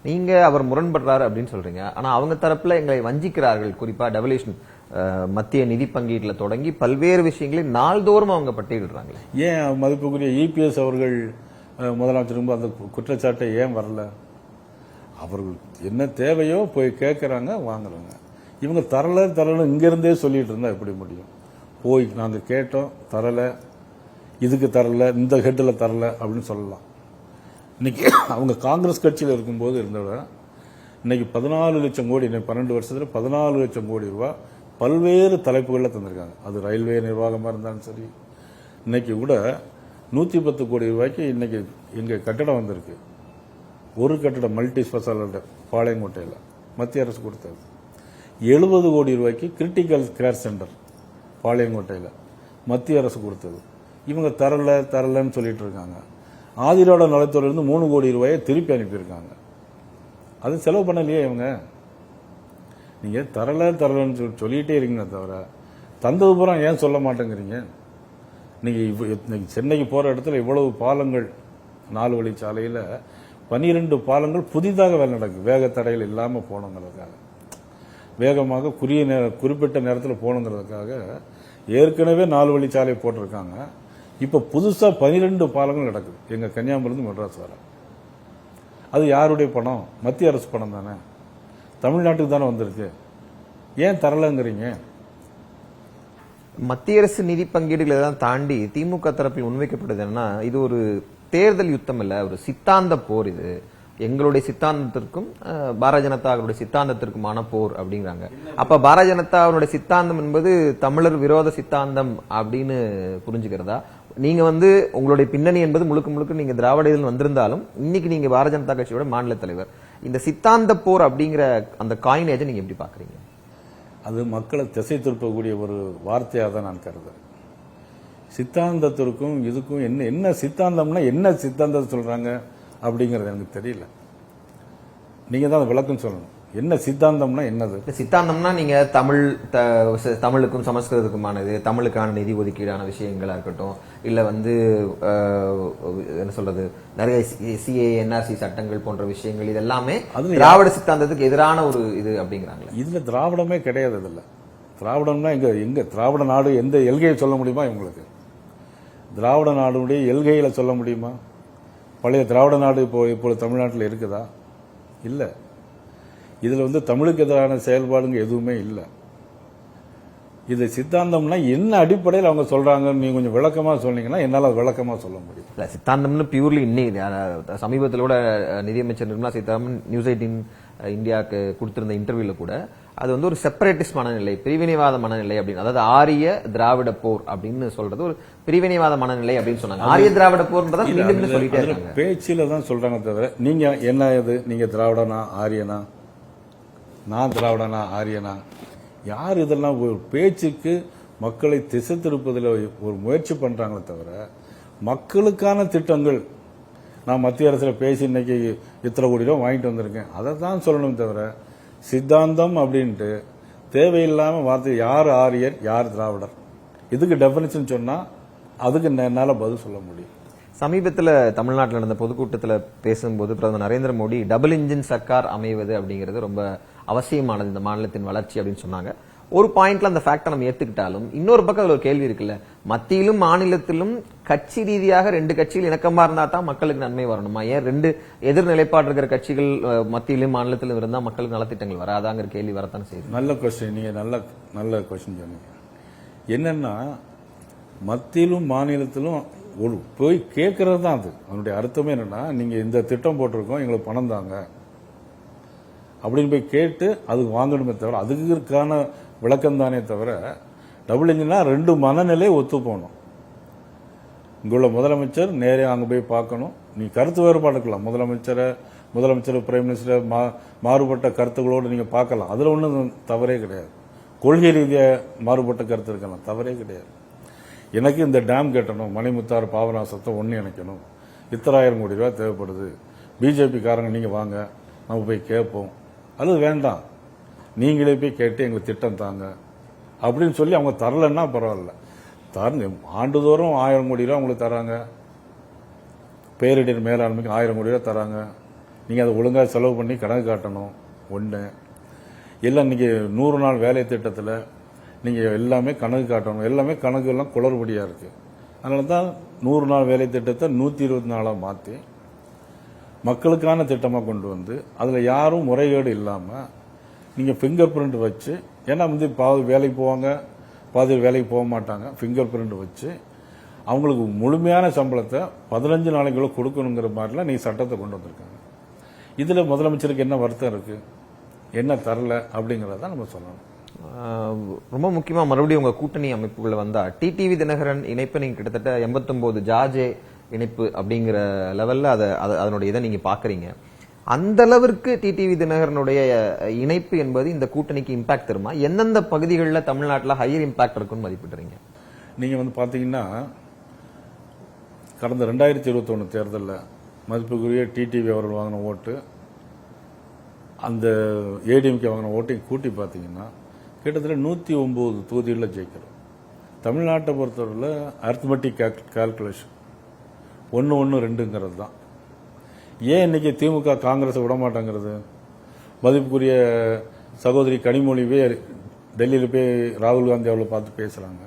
நீங்க அவர் முரண்படுறாரு அப்படின்னு சொல்றீங்க, ஆனா அவங்க தரப்புல எங்களை வஞ்சிக்கிறார்கள், குறிப்பா டெவல்யூஷன் மத்திய நிதி பங்கீட்டுல தொடங்கி பல்வேறு விஷயங்களை நாள்தோறும் அவங்க பட்டியலிடுறாங்களே. ஏன் மதிப்புக்குரிய இபிஎஸ் அவர்கள் முதலமைச்சர் அந்த குற்றச்சாட்டை ஏன் வரல? அவர்கள் என்ன தேவையோ போய் கேட்கறாங்க, வாங்குறாங்க. இவங்க தரல இங்கிருந்தே சொல்லிட்டு இருந்தா எப்படி முடியும்? போய் நாங்க கேட்டோம், தரல, இதுக்கு தரல, இந்த ஹெட்டில் தரல அப்படின்னு சொல்லலாம். இன்னைக்கு அவங்க காங்கிரஸ் கட்சியில் இருக்கும்போது இருந்தவிட இன்னைக்கு 14 லட்சம் கோடி, 12 வருஷத்துல 14 லட்சம் கோடி ரூபாய் பல்வேறு தலைப்புகளில் தந்திருக்காங்க. அது ரயில்வே நிர்வாகமா இருந்தாலும் சரி, இன்னைக்கு கூட 110 கோடி ரூபாய்க்கு இன்னைக்கு எங்க கட்டடம் வந்திருக்கு. ஒரு கட்டடம் மல்டி ஸ்பெஷாலிட்டி பாளையங்கோட்டையில் மத்திய அரசு கொடுத்தது. 70 கோடி ரூபாய்க்கு கிரிட்டிக்கல் கேர் சென்டர் பாளையங்கோட்டையில் மத்திய அரசு கொடுத்தது. இவங்க தரலன்னு சொல்லிட்டு இருக்காங்க. ஆதிரோட நலத்துறையிலிருந்து 3 கோடி ரூபாயை திருப்பி அனுப்பியிருக்காங்க. அது செலவு பண்ணலையே இவங்க. நீங்க தரலன்னு சொல்லிட்டே இருக்கீங்க தவிர தந்தது பூரா ஏன் சொல்ல மாட்டேங்கிறீங்க? இன்னைக்கு சென்னைக்கு போற இடத்துல இவ்வளவு பாலங்கள், 4 வழிச்சாலையில 12 பாலங்கள் புதிதாக வேலை நடக்குது. வேக தடைகள் இல்லாம போனோங்கிறதுக்காக, வேகமாக குறிப்பிட்ட நேரத்தில் போகணுங்கிறதுக்காக ஏற்கனவே 4 வழிச்சாலை போட்டிருக்காங்க. இப்ப புதுசா 12 பாலங்கள் நடக்குது எங்க கன்னியாகுமரியிலிருந்து மெட்ராஸ் வர. அது யாருடைய பணம்? மத்திய அரசு பணம் தானே, தமிழ்நாட்டுக்கு தானே வந்திருக்கு. ஏன் தரலங்கிறீங்க? மத்திய அரசு நிதி பங்கீடுகளை தான் தாண்டி திமுக தரப்பில் முன்வைக்கப்படுது என்னன்னா, இது ஒரு தேர்தல் யுத்தம் இல்ல, ஒரு சித்தாந்த போர். இது எங்களுடைய சித்தாந்தத்திற்கும் பாரதிய ஜனதாவுடைய சித்தாந்தத்திற்குமான போர் அப்படிங்கிறாங்க. அப்ப பாரதிய ஜனதாவுடைய சித்தாந்தம் என்பது தமிழர் விரோத சித்தாந்தம் அப்படின்னு புரிஞ்சுக்கிறதா? நீங்க உங்களுடைய பின்னணி என்பது முழுக்க முழுக்க நீங்க திராவிட இதில் வந்திருந்தாலும் இன்னைக்கு நீங்க பாரதிய ஜனதா கட்சியோட மாநில தலைவர். இந்த சித்தாந்த போர் அப்படிங்கிற அந்த காயினேஜை நீங்க எப்படி பாக்குறீங்க? அது மக்களை திசை திருப்பக்கூடிய ஒரு வார்த்தையாக தான் நான் கருதுறேன். சித்தாந்தத்திற்கும் இதுக்கும் என்ன சித்தாந்தம்னா என்ன சித்தாந்தத்தை சொல்றாங்க அப்படிங்கறது எனக்கு தெரியல. நீங்க தான் விளக்கம் சொல்லணும். என்ன சித்தாந்தம்னா என்னது? சித்தாந்தம்னா நீங்க தமிழுக்கும் சமஸ்கிருதத்துக்குமானது, தமிழுக்கான நிதி ஒதுக்கீடான விஷயங்களா இருக்கட்டும், இல்ல என்ன சொல்றது, நிறைய சிஏ என்ஆர்சி சட்டங்கள் போன்ற விஷயங்கள், இது எல்லாமே திராவிட சித்தாந்தத்துக்கு எதிரான ஒரு இது அப்படிங்கிறாங்க. இதுல திராவிடமே கிடையாது. இதுல திராவிடம்னா எங்க திராவிட நாடு எந்த எல்கையை சொல்ல முடியுமா? இவங்களுக்கு திராவிட நாடுடைய எல்கையில சொல்ல முடியுமா? பழைய திராவிட நாடு இப்போ தமிழ்நாட்டில் இருக்குதா? இல்ல. இதுல தமிழுக்கு எதிரான செயல்பாடுங்க எதுவுமே இல்ல. இது சித்தாந்தம்னா என்ன அடிப்படையில் அவங்க சொல்றாங்கன்னு நீங்க கொஞ்சம் விளக்கமா சொன்னீங்கன்னா என்னால விளக்கமா சொல்ல முடியும். இல்ல, சித்தாந்தம்னு பியூர்லி இன்னைக்கு சமீபத்தில் கூட நிதியமைச்சர் நிர்மலா சீதாராமன் நியூஸ் 18 இந்தியாவுக்கு கொடுத்திருந்த இன்டர்வியூல கூட அது ஒரு செப்பரேட்டிஸ்ட் மனநிலை, பிரிவினைவாத மனநிலை அப்படின்னு, அதாவது ஆரிய திராவிட போர் அப்படின்னு சொல்றது ஒரு பிரிவினைவாத மனநிலை அப்படின்னு சொன்னாங்க. ஆரிய திராவிட போர்ன்றதை சொல்லிட்டே இருக்காங்க, பேச்சில தான் சொல்றாங்க தவிர நீங்க என்ன இது, நீங்க திராவிடனா ஆரியனா, நான் திராவிடனா ஆரியனா, யார் இதெல்லாம் ஒரு பேச்சுக்கு மக்களை திசை திருப்பதில் ஒரு முயற்சி பண்றாங்களே தவிர மக்களுக்கான திட்டங்கள், நான் மத்திய அரசுல பேசி இன்னைக்கு இத்தனை கோடி ரூபாய் வாங்கிட்டு வந்திருக்கேன் அதை தான் சொல்லணும் தவிர சித்தாந்தம் அப்படின்ட்டு தேவையில்லாம வார்த்தை யார் ஆரியர் யார் திராவிடர் இதுக்கு டெபினிஷன் சொன்னா அதுக்கு என்னால பதில் சொல்ல முடியும். சமீபத்தில் தமிழ்நாட்டில் நடந்த பொதுக்கூட்டத்தில் பேசும்போது பிரதமர் நரேந்திர மோடி டபுள் இன்ஜின் சர்க்கார் அமைவது அப்படிங்கிறது ரொம்ப அவசியமானது இந்த மாநிலத்தின் வளர்ச்சி அப்படின்னு சொன்னாங்க. ஒரு பாயிண்ட்ல அந்த ஃபேக்டை நம்ம ஏத்துக்கிட்டாலும் இன்னொரு பக்கம் அதுல ஒரு கேள்வி இருக்குல்ல, மத்தியிலும் மாநிலத்திலும் கட்சி ரீதியாக 2 கட்சிகள் இணக்கமா இருந்தா தான் மக்களுக்கு நன்மை வரணுமா? ஏன் 2 எதிர் நிலைப்பாடு இருக்கிற கட்சிகள் மத்தியிலும் மாநிலத்திலும் இருந்தா மக்களுக்கு நலத்திட்டங்கள் வராதாங்கிற கேள்வி வரத்தானே செய்யுது. நல்ல கொஸ்டின், நீங்க நல்ல கொஸ்டின் சொன்னீங்க. என்னன்னா மத்தியிலும் மாநிலத்திலும் ஒரு போய் கேட்கறது தான் அது. அதனுடைய அர்த்தமே என்னன்னா, நீங்க இந்த திட்டம் போட்டிருக்கோம் எங்களுக்கு பணம் தாங்க அப்படின்னு போய் கேட்டு அதுக்கு வாங்கணுமே தவிர அதுக்கான விளக்கம் தானே தவிர டபுள் இன்ஜினா 2 மனநிலை ஒத்து போகணும். இங்குள்ள முதலமைச்சர் நேரே அங்க போய் பார்க்கணும், நீ கருத்து வேறுபாடு இருக்கலாம், முதலமைச்சர் பிரைம் மினிஸ்டர் மாறுபட்ட கருத்துக்களோடு நீங்க பார்க்கலாம், அதுல ஒன்றும் தவறே கிடையாது. கொள்கை ரீதியாக மாறுபட்ட கருத்து இருக்கலாம், தவறே கிடையாது. எனக்கு இந்த டேம் கட்டணும், மணிமுத்தாறு பாபநாசத்தை ஒன்று இணைக்கணும், இத்தனை ஆயிரம் கோடி ரூபாய் தேவைப்படுது, பிஜேபி காரங்க நீங்க வாங்க நம்ம போய் கேட்போம், அது வேண்டாம் நீங்களே போய் கேட்டு எங்களுக்கு திட்டம் தாங்க அப்படின்னு சொல்லி அவங்க தரலன்னா பரவாயில்ல. ஆண்டுதோறும் 1000 கோடி ரூபாய் உங்களுக்கு தராங்க, பேரிடர் மேலாண்மைக்கு 1000 கோடி ரூபாய் தராங்க, நீங்க அதை ஒழுங்காக செலவு பண்ணி கணக்கு காட்டணும். ஒன்று எல்லாம் இன்னைக்கு 100 நாள் வேலை திட்டத்தில் நீங்க எல்லாமே கணக்கு காட்டணும், எல்லாமே கணக்கு எல்லாம் குளறுபடியா இருக்கு. அதனால தான் 100 நாள் வேலை திட்டத்தை 124 மாற்றி மக்களுக்கான திட்டமாக கொண்டு வந்து அதுல யாரும் முறைகேடு இல்லாம நீங்க ஃபிங்கர் பிரிண்ட் வச்சு, ஏன்னா வந்து பாதி வேலைக்கு போவாங்க, பாதி வேலைக்கு போக மாட்டாங்க, ஃபிங்கர் பிரிண்ட் வச்சு அவங்களுக்கு முழுமையான சம்பளத்தை 15 நாளைக்குள்ள கொடுக்கணுங்கிற மாதிரிலாம் நீங்க சட்டத்தை கொண்டு வந்திருக்காங்க. இதுல முதலமைச்சருக்கு என்ன வருத்தம் இருக்கு, என்ன தரல அப்படிங்கறத நம்ம சொல்லணும். ரொம்ப முக்கியமா மறுபடியும் உங்க கூட்டணி அமைப்புகள் வந்தா டிடிவி தினகரன் இணைப்பு நீங்க கிட்டத்தட்ட 89 ஜார்ஜே இணைப்பு அப்படிங்கிற லெவல்ல அதனுடைய இதை நீங்க பாக்குறீங்க. அந்த அளவிற்கு டிடிவி தினகரனுடைய இணைப்பு என்பது இந்த கூட்டணிக்கு இம்பாக்ட் தருமா? எந்தெந்த பகுதிகளில் தமிழ்நாட்டில் ஹையர் இம்பாக்ட் இருக்குன்னு மதிப்பிடுறீங்க? நீங்க வந்து பாத்தீங்கன்னா கடந்த 2021 தேர்தலில் மதிப்புக்குரிய டிடிவி அவர்கள் வாங்கின ஓட்டு, அந்த ஏடிஎம்கே வாங்கின ஓட்டையும் கூட்டி பார்த்தீங்கன்னா கிட்டத்தட்ட 109 தொகுதிகளில் ஜெயிக்கிறோம். தமிழ்நாட்டை பொறுத்தவரையில் அரித்மெட்டிக் கால்குலேஷன் 1-1-2ங்கிறது தான். ஏன் இன்னைக்கு திமுக காங்கிரஸ் விட மாட்டேங்கிறது? மதிப்புக்குரிய சகோதரி கனிமொழிவே டெல்லியில் போய் ராகுல் காந்தி அவளை பார்த்து பேசுறாங்க,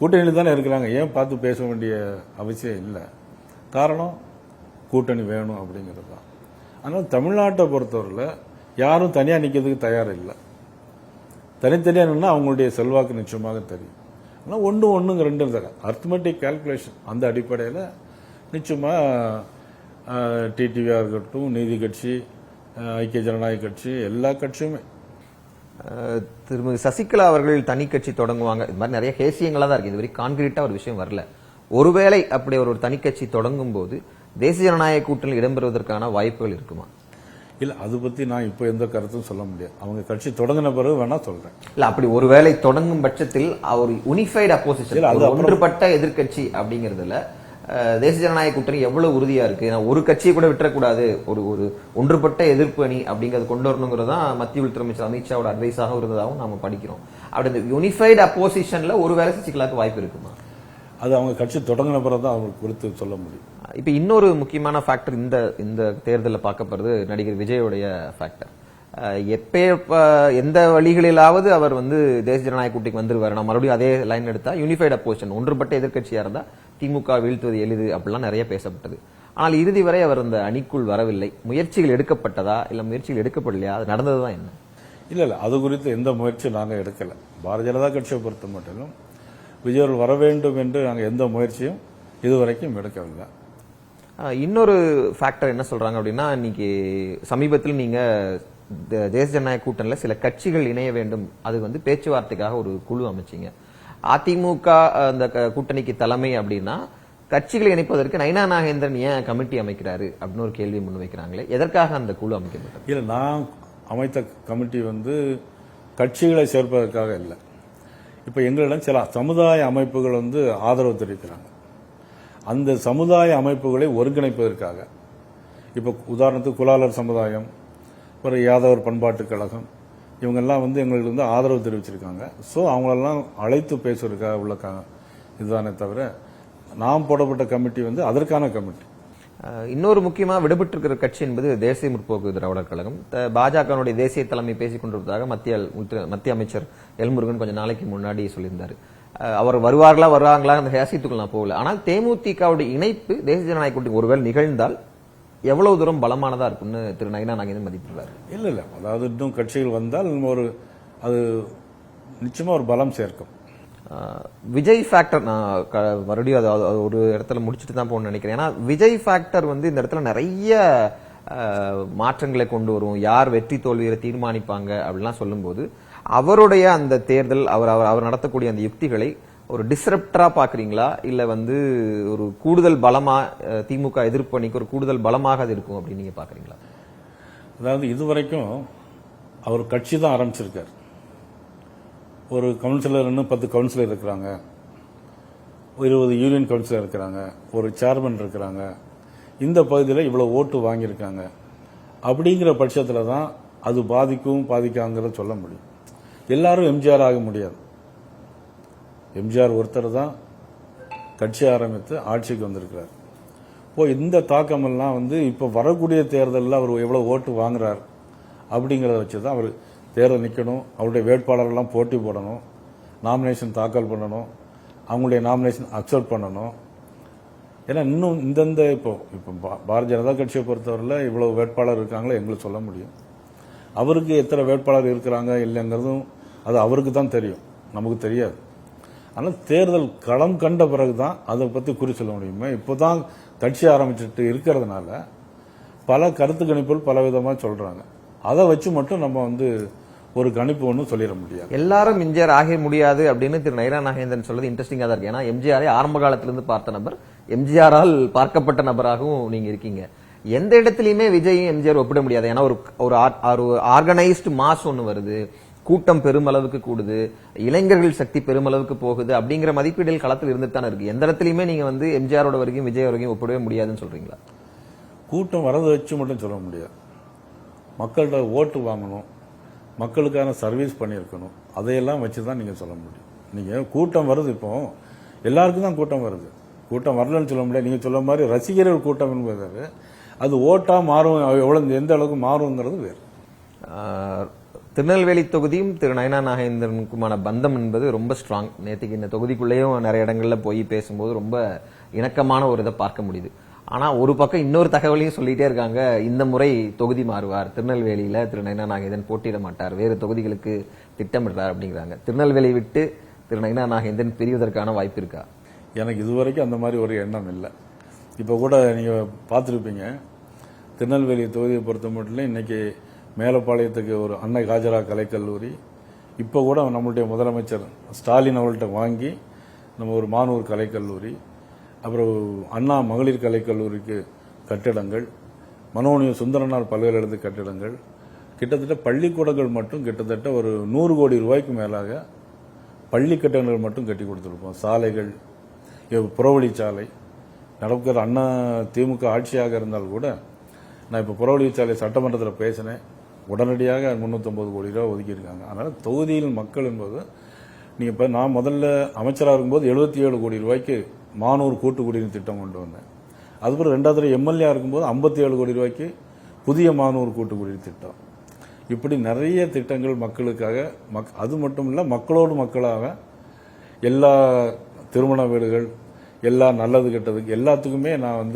கூட்டணியில் தானே இருக்கிறாங்க, ஏன் பார்த்து பேச வேண்டிய அவசியம் இல்லை. காரணம் கூட்டணி வேணும் அப்படிங்கிறது தான். அதனால தமிழ்நாட்டை பொறுத்தவரையில் யாரும் தனியாக நிற்கிறதுக்கு தயார் இல்லை. தனித்தனியாக நின்னா அவங்களுடைய செல்வாக்கு நிச்சயமாக தெரியும். ஆனால் 1-1-2 அரித்மெட்டிக் கால்குலேஷன் அந்த அடிப்படையில் நிச்சயமா டிடிவியா இருக்கட்டும், நீதி கட்சி, ஐக்கிய ஜனநாயக கட்சி, எல்லா கட்சியுமே. திருமதி சசிகலா அவர்கள் தனி கட்சி தொடங்குவாங்க, இது மாதிரி நிறைய ஹேசியங்களா தான் இருக்கு, இது வரைக்கும் கான்கிரீட்டா ஒரு விஷயம் வரல. ஒருவேளை அப்படி ஒரு தனி கட்சி தொடங்கும் போது தேசிய ஜனநாயக கூட்டணியில் இடம்பெறுவதற்கான வாய்ப்புகள் இருக்குமா? இல்ல, அது பத்தி நான் இப்ப எந்த கருத்தும் சொல்ல முடியாது. அவங்க கட்சி தொடங்கின பிறகு வேணா சொல்றேன். இல்ல, அப்படி ஒருவேளை தொடங்கும் பட்சத்தில் ஒரு யுனிஃபைடு அப்போசிஷன், ஒன்றுபட்ட எதிர்கட்சி அப்படிங்கறதுல தேசிய ஜனநாயக கூட்டணி எவ்வளவு உறுதியா இருக்கு? ஒரு கட்சியை கூட விட்டுறக்கூடாது, ஒரு ஒன்றுபட்ட எதிர்ப்பு அணி அப்படிங்கறது கொண்டு வரணுங்கிறது தான் மத்திய உள்துறை அமைச்சர் அமித்ஷாவோட அட்வைஸாக இருந்ததாகவும் நாம படிக்கிறோம். அப்படி இந்த யுனிஃபைடு அப்போசிஷன்ல ஒருவேளை சசிகலாவுக்கு வாய்ப்பு இருக்குமா? அது அவங்க கட்சி தொடங்கின பிறகு தான் அவங்களுக்கு குறித்து சொல்ல முடியும். இப்ப இன்னொரு முக்கியமான ஃபேக்டர் இந்த தேர்தலில் பார்க்கப்படுறது நடிகர் விஜயோடைய ஃபேக்டர். எந்த வழிகளிலாவது அவர் வந்து தேசிய ஜனநாயக கூட்டணிக்கு வந்துருவாரு. நான் மறுபடியும் அதே லைன் எடுத்தா யுனிஃபைடு அப்போசிஷன், ஒன்றுபட்ட எதிர்கட்சியா இருந்தா திமுக வீழ்த்துவது எளிது அப்படிலாம் நிறைய பேசப்பட்டது. ஆனால் இறுதி வரை அவர் அந்த அணிக்குள் வரவில்லை. முயற்சிகள் எடுக்கப்பட்டதா இல்ல முயற்சிகள் எடுக்கப்படலையா? அது நடந்ததுதான் என்ன? இல்ல, அது குறித்து எந்த முயற்சியும் நாங்க எடுக்கல. பாரதிய ஜனதா கட்சியை பொறுத்த மட்டும் விஜயர்கள் வர வேண்டும் என்று நாங்க எந்த முயற்சியும் இதுவரைக்கும் எடுக்கவில்லை. இன்னொரு ஃபேக்டர் என்ன சொல்றாங்க அப்படின்னா, இன்னைக்கு சமீபத்தில் நீங்க தேசிய ஜனநாயக கூட்டணியில் சில கட்சிகள் இணைய வேண்டும், அது வந்து பேச்சுவார்த்தைக்காக ஒரு குழு அமைச்சிங்க. அதிமுக அந்த கூட்டணிக்கு தலைமை அப்படின்னா கட்சிகளை இணைப்பதற்கு நயினா நாகேந்திரன் ஏன் கமிட்டி அமைக்கிறாரு அப்படின்னு ஒரு கேள்வி முன்வைக்கிறாங்களே, எதற்காக அந்த குழு அமைக்கப்பட்டது? இல்ல, நான் அமைத்த கமிட்டி வந்து கட்சிகளை சேர்ப்பதற்காக இல்லை. இப்ப எங்களிடம் சில சமுதாய அமைப்புகள் வந்து ஆதரவு தெரிவிக்கிறாங்க. அந்த சமுதாய அமைப்புகளை ஒருங்கிணைப்பதற்காக, இப்ப உதாரணத்துக்கு குலாலர் சமுதாயம், ஒரு யாதவர் பண்பாட்டு கழகம், இவங்கெல்லாம் வந்து எங்களுக்கு வந்து ஆதரவு தெரிவிச்சிருக்காங்க. ஸோ அவங்களெல்லாம் அழைத்து பேசுவதற்காக உள்ள இதுதானே தவிர நாம் போடப்பட்ட கமிட்டி வந்து அதற்கான கமிட்டி. இன்னொரு முக்கியமாக விடுபட்டிருக்கிற கட்சி என்பது தேசிய முற்போக்கு திராவிடர் கழகம். பாஜகவுடைய தேசிய தலைமை பேசிக் கொண்டிருப்பதாக மத்திய அமைச்சர் எல் முருகன் கொஞ்சம் நாளைக்கு முன்னாடி சொல்லியிருந்தார். அவர் வருவாங்களா அந்த ஹேசியத்துக்குள் நான் போகல. ஆனால் தேமுதிகவுடைய இணைப்பு தேசிய ஜனநாயக கூட்டணி ஒருவேளை நிகழ்ந்தால் எவ்வளவு தூரம் பலமானதா இருக்கும்னு திரு நயினா நாகேந்திரன் மதிப்பிடுறாரு. இல்ல, அதாவது இன்னும் கட்சிகள் வந்தால் அது நிச்சயமா ஒரு பலம் சேர்க்கும். விஜய் ஃபேக்டர் நான் மறுபடியும் அது ஒரு இடத்துல முடிச்சுட்டு தான் போகணும்னு நினைக்கிறேன். ஏன்னா விஜய் ஃபேக்டர் வந்து இந்த இடத்துல நிறைய மாற்றங்களை கொண்டு வரும், யார் வெற்றி தோல்வியை தீர்மானிப்பாங்க அப்படிலாம் சொல்லும்போது அவருடைய அந்த தேர்தல் அவர் நடத்தக்கூடிய அந்த யுக்திகளை ஒரு டிஸ்ரப்டரா பாக்குறீங்களா இல்ல ஒரு கூடுதல் பலமா திமுக எதிர்ப்பு அணிக்கு ஒரு கூடுதல் பலமாக அது இருக்கும் அப்படின்னு நீங்க பாக்குறீங்களா? அதாவது இதுவரைக்கும் அவர் கட்சி தான் ஆரம்பிச்சிருக்கார். ஒரு கவுன்சிலர் 10 கவுன்சிலர் இருக்கிறாங்க, 20 யூனியன் கவுன்சிலர் இருக்கிறாங்க, ஒரு சேர்மன் இருக்கிறாங்க, இந்த பகுதியில் இவ்வளவு ஓட்டு வாங்கியிருக்காங்க. அப்படிங்கிற பட்சத்தில் தான் அது பாதிக்காங்கிறத சொல்ல முடியும். எல்லாரும் எம்ஜிஆர் ஆக முடியாது. எம்ஜிஆர் ஒருத்தர் தான் கட்சி ஆரம்பித்து ஆட்சிக்கு வந்திருக்கிறார். இந்த தாக்கமெல்லாம் இப்போ வரக்கூடிய தேர்தலில் அவர் எவ்வளவு ஓட்டு வாங்குறார் அப்படிங்கிறத வச்சு தான் அவர் தேர்தல் நிற்கணும். அவருடைய வேட்பாளர்கள்லாம் போட்டி போடணும், நாமினேஷன் தாக்கல் பண்ணணும், அவங்களுடைய நாமினேஷன் அக்செப்ட் பண்ணணும். ஏன்னா இன்னும் இப்போ பாரதிய ஜனதா கட்சியை பொறுத்தவரையில் இவ்வளவு வேட்பாளர் இருக்காங்களோ எங்களுக்கு சொல்ல முடியும். அவருக்கு எத்தனை வேட்பாளர் இருக்கிறாங்க இல்லைங்கிறதும் அது அவருக்கு தான் தெரியும், நமக்கு தெரியாது. ஆனால் தேர்தல் களம் கண்ட பிறகுதான் அதை பற்றி குறி சொல்ல முடியுமே. இப்போதான் கட்சி ஆரம்பிச்சுட்டு இருக்கிறதுனால பல கருத்து கணிப்புகள் பல விதமாக சொல்றாங்க. அதை வச்சு மட்டும் நம்ம ஒரு கணிப்பு ஒன்றும் சொல்லிட முடியாது. எல்லாரும் எம்ஜிஆர் ஆக முடியாது அப்படின்னு திரு நயினா நாகேந்திரன் சொல்றது இன்ட்ரெஸ்டிங்கா தான் இருக்கு. ஏன்னா எம்ஜிஆரை ஆரம்ப காலத்திலிருந்து பார்த்த நபர், எம்ஜிஆரால் பார்க்கப்பட்ட நபராகவும் நீங்க இருக்கீங்க. எந்த இடத்துலயுமே விஜயும் எம்ஜிஆர் ஒப்பிட முடியாது. ஏன்னா ஒரு ஆர்கனைஸ்டு மாஸ் ஒன்னு வருது, கூட்டம் பெருமளவுக்கு கூடுது, இளைஞர்கள் சக்தி பெருமளவுக்கு போகுது, அப்படிங்கிற மதிப்பீடுகள் களத்தில் இருந்துட்டு தானே இருக்கு. எந்த இடத்துலயுமே நீங்க எம்ஜிஆரோட வரைக்கும் விஜய் வரைக்கும் ஒப்பிடவே முடியாதுன்னு சொல்றீங்களா? கூட்டம் வரதை வச்சு மட்டும் சொல்ல முடியாது. மக்கள்கிட்ட ஓட்டு வாங்கணும், மக்களுக்கான சர்வீஸ் பண்ணியிருக்கணும், அதையெல்லாம் வச்சுதான் நீங்க சொல்ல முடியும். நீங்க கூட்டம் வருது, இப்போ எல்லாருக்கும் தான் கூட்டம் வருது, கூட்டம் வரலன்னு சொல்ல முடியாது. நீங்க சொல்ல மாதிரி ரசிகர்கள் கூட்டம் என்பது அது ஓட்டா மாறும், எவ்வளவு எந்த அளவுக்கு மாறுங்கிறது வேறு. திருநெல்வேலி தொகுதியும் திரு நயினா நாகேந்திரனுக்குமான பந்தம் என்பது ரொம்ப ஸ்ட்ராங். நேற்றுக்கு இந்த தொகுதிக்குள்ளேயும் நிறைய இடங்கள்ல போய் பேசும்போது ரொம்ப இணக்கமான ஒரு இதை பார்க்க முடியுது. ஆனா ஒரு பக்கம் இன்னொரு தகவலையும் சொல்லிட்டே இருக்காங்க, இந்த முறை தொகுதி மாறுவார், திருநெல்வேலியில திரு நயினா நாகேந்திரன் போட்டியிட மாட்டார், வேறு தொகுதிகளுக்கு திட்டமிடுறார் அப்படிங்கிறாங்க. திருநெல்வேலி விட்டு திரு நயினா நாகேந்திரன் பிரிவதற்கான வாய்ப்பு இருக்கா? எனக்கு இதுவரைக்கும் அந்த மாதிரி ஒரு எண்ணம் இல்லை. இப்ப கூட நீங்க பார்த்திருப்பீங்க, திருநெல்வேலி தொகுதியை பொறுத்த மட்டும் இன்னைக்கு மேலப்பாளையத்துக்கு ஒரு அன்னை காஜரா கலைக்கல்லூரி, இப்போ கூட நம்மளுடைய முதலமைச்சர் ஸ்டாலின் அவர்கள்ட்ட வாங்கி நம்ம ஒரு மானூர் கலைக்கல்லூரி, அப்புறம் அண்ணா மகளிர் கலைக்கல்லூரிக்கு கட்டிடங்கள், மனோன்மணியம் சுந்தரனார் பல்கலைக்கழக கட்டிடங்கள், கிட்டத்தட்ட பள்ளிக்கூடங்கள் மட்டும் கிட்டத்தட்ட ஒரு 100 கோடி ரூபாய்க்கு மேலாக பள்ளி கட்டிடங்கள் மட்டும் கட்டி கொடுத்துருப்போம். சாலைகள், புறவழிச்சாலை நடக்கிற அண்ணா திமுக ஆட்சியாக இருந்தால் கூட, நான் இப்போ புறவழிச்சாலை சட்டமன்றத்தில் பேசினேன், உடனடியாக 350 கோடி ரூபாய் ஒதுக்கியிருக்காங்க. அதனால தொகுதியில் மக்கள் என்பது நீங்க இப்ப நான் முதல்ல அமைச்சராக இருக்கும்போது 77 கோடி ரூபாய்க்கு மானூர் கூட்டு குடிநீர் திட்டம் கொண்டு வந்தேன். அதுபோல 2வது எம்எல்ஏ இருக்கும்போது 57 கோடி ரூபாய்க்கு புதிய மானூர் கூட்டு குடிநீர் திட்டம். இப்படி நிறைய திட்டங்கள் மக்களுக்காக, அது மட்டும் இல்ல மக்களோடு மக்களாக எல்லா திருமண வீடுகள், எல்லா நல்லது கெட்டதுக்கு எல்லாத்துக்குமே நான்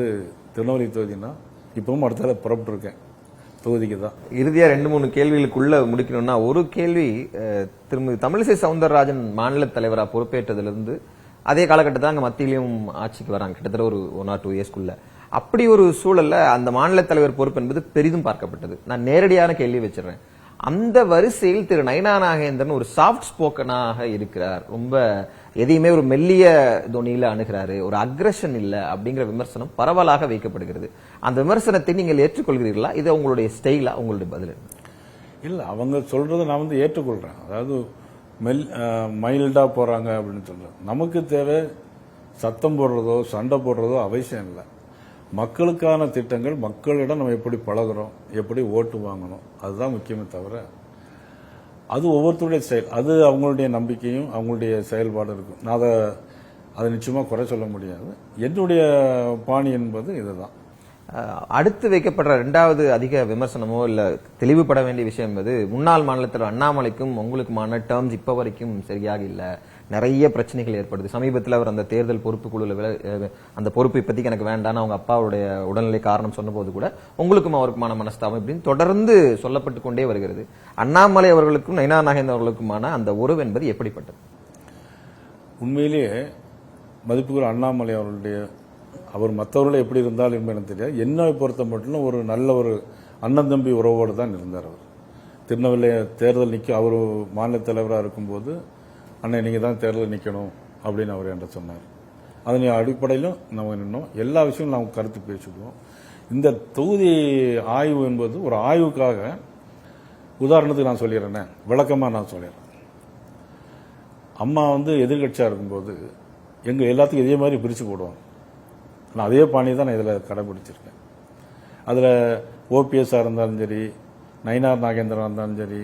திருநெல்வேலி தொகுதினா இப்பவும் அடுத்த புறப்பட்டு இருக்கேன் தொகுதிக்கு தான். இறுதியா 2-3 கேள்விகளுக்குள்ள முடிக்கணும்னா, ஒரு கேள்வி, திருமதி தமிழிசை சவுந்தரராஜன் மாநில தலைவரா பொறுப்பேற்றதிலிருந்து அதே காலகட்டத்தில் அங்க மத்தியிலும் ஆட்சிக்கு வராங்க, கிட்டத்தட்ட ஒரு 1 or 2 இயர்ஸ்க்குள்ள. அப்படி ஒரு சூழல்ல அந்த மாநில தலைவர் பொறுப்பு என்பது பெரிதும் பார்க்கப்பட்டது. நான் நேரடியான கேள்வி வச்சிடறேன். அந்த வரிசையில் திரு நயினா நாகேந்திரன் ஒரு சாஃப்ட் ஸ்போக்கனாக இருக்கிறார், ரொம்ப எதையுமே ஒரு மெல்லிய தொனியில அணுகிறாரு, ஒரு அக்ரஷன் இல்ல அப்படிங்கிற விமர்சனம் பரவலாக வைக்கப்படுகிறது. அந்த விமர்சனத்தை நீங்கள் ஏற்றுக்கொள்கிறீர்களா? இது உங்களுடைய ஸ்டைலா? உங்களுடைய பதில் இல்ல, அவங்க சொல்றதை நான் ஏற்றுக்கொள்றேன். அதாவது மைல்டா போறாங்க அப்படின்னு சொல்றேன். நமக்கு தேவை சத்தம் போடுறதோ சண்டை போடுறதோ அவசியம் இல்லை. மக்களுக்கான திட்டங்கள், மக்களிடம் நம்ம எப்படி பழகிறோம், எப்படி ஓட்டு வாங்கணும், அதுதான் முக்கியமே தவிர அது ஒவ்வொருத்தருடைய செயல், அது அவங்களுடைய நம்பிக்கையும் அவங்களுடைய செயல்பாடு இருக்கும். நான் அதை நிச்சயமா குறை சொல்ல முடியாது. என்னுடைய பாணி என்பது இதுதான். அடுத்து வைக்கப்படுற 2வது அதிக விமர்சனமோ இல்ல தெளிவுபட வேண்டிய விஷயம் என்பது, முன்னாள் மாநிலத்தில் அண்ணாமலைக்கும் உங்களுக்குமான டேர்ம்ஸ் இப்ப வரைக்கும் சரியாக இல்ல, நிறைய பிரச்சனைகள் ஏற்படுது. சமீபத்தில் அவர் அந்த தேர்தல் பொறுப்பு குழுல அந்த பொறுப்பு இப்போதைக்கு எனக்கு வேண்டாம், அவங்க அப்பாவுடைய உடல்நிலை காரணம் சொன்னபோது கூட உங்களுக்கும் அவருக்குமான மனஸ்தாபம் இப்படின்னு தொடர்ந்து சொல்லப்பட்டு கொண்டே வருகிறது. அண்ணாமலை அவர்களுக்கும் நயினா நாகேந்திரன் அவர்களுக்குமான அந்த உறவு என்பது எப்படிப்பட்டது? உண்மையிலேயே மதிப்புக்குரிய அண்ணாமலை அவர்களுடைய, அவர் மற்றவர்களை எப்படி இருந்தாலும் என்பது எனக்கு தெரியாது, என்னை பொறுத்த மட்டும் ஒரு நல்ல ஒரு அண்ணன் தம்பி உறவோடு தான் இருந்தார். அவர் திருநெல்வேலி தேர்தல் நிற்க, அவர் மாநில தலைவராக இருக்கும்போது, அண்ணன் நீங்க தான் தேர்தல் நிற்கணும் அப்படின்னு அவர் என்கிட்ட சொன்னார். அதன் அடிப்படையிலும் நம்ம நின்னோம். எல்லா விஷயமும் நாம் கருத்து பேசிடுவோம். இந்த தொகுதி ஆய்வு என்பது ஒரு ஆய்வுக்காக, உதாரணத்துக்கு நான் சொல்லிடுறேன், விளக்கமாக நான் சொல்லிடுறேன். அம்மா எதிர்கட்சியாக இருக்கும்போது எங்கள் எல்லாத்துக்கும் இதே மாதிரி பிரித்து போடுவாங்க. நான் அதே பாணி தான் நான் இதில் கடைபிடிச்சிருக்கேன். அதில் ஓபிஎஸ்ஸாக இருந்தாலும் சரி, நயினார் நாகேந்திரன் இருந்தாலும் சரி,